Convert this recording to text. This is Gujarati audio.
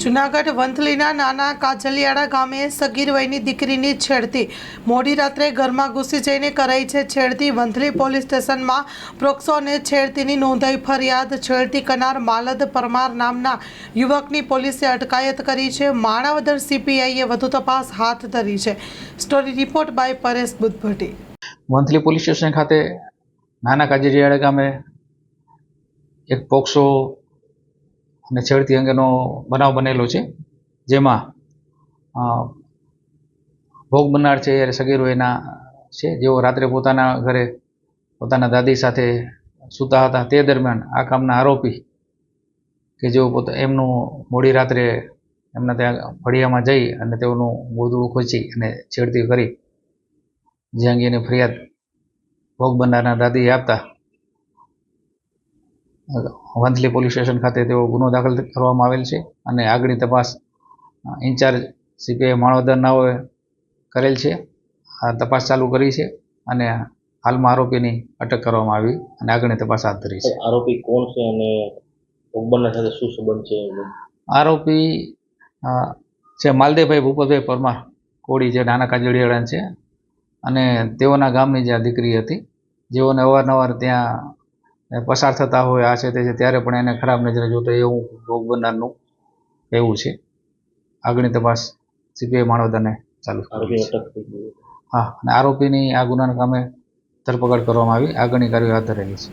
જૂનાગઢ વંથલીના નાના કાજલિયાળા ગામે સગીર વયની દીકરીની છેડતી મોડી રાત્રે ઘરમાં ઘૂસી જઈને કરાઈ છે છેડતી। વંથલી પોલીસ સ્ટેશનમાં પ્રોક્સો અને છેડતીની નોંધાઈ ફરિયાદ। છેડતી કરનાર માલદ પરમાર નામના યુવકની પોલીસે અટકાયત કરી છે। માણાવદર સીપીઆઈએ વધુ તપાસ હાથ ધરી છે। Story report by Paresh Buddhbhatti. Vanthali police station ખાતે નાના કાજલિયાળા ગામે એક પોક્સો અને છેડતી અંગેનો બનાવ બનેલો છે, જેમાં ભોગ બનનાર છે એ સગીર વયના છે, જેઓ રાત્રે પોતાના ઘરે પોતાના દાદી સાથે સૂતા હતા। તે દરમિયાન આ કામના આરોપી કે જેઓ એમનું મોડી રાત્રે એમના ત્યાં ફળિયામાં જઈ અને તેઓનું ગોદડું ખોચી અને છેડતી કરી, જે અંગેની ફરિયાદ ભોગ બનનારના દાદીએ આપતા વંથલી પોલીસ સ્ટેશન ખાતે તેઓ ગુનો દાખલ કરવામાં આવેલ છે અને આગળની તપાસ ઇન્ચાર્જ સીપીઆઈ માણાવદરનાઓએ કરેલ છે। આ તપાસ ચાલુ કરી છે અને હાલમાં આરોપીની અટક કરવામાં આવી અને આગળની તપાસ હાથ ધરી છે। આરોપી કોણ છે અને ભોગ બનનાર સાથે શું સંબંધ છે? આરોપી છે માલદેવભાઈ ભૂપતભાઈ પરમાર કોળી, જે નાના કાજલિયાળા છે, અને તેઓના ગામની જે આ દીકરી હતી, જેઓને અવારનવાર ત્યાં પસાર થતા હોય આ છે તે છે, ત્યારે પણ એને ખરાબ નજરે જોતો એવું ભોગ બનનારનું એવું છે। આગળની તપાસ સીપીઆઈ માણાવદરને ચાલુ કરી છે। હા, અને આરોપીની આ ગુનાના કામે ધરપકડ કરવામાં આવી, આગળની કાર્યવાહી હાથ ધરેલી છે।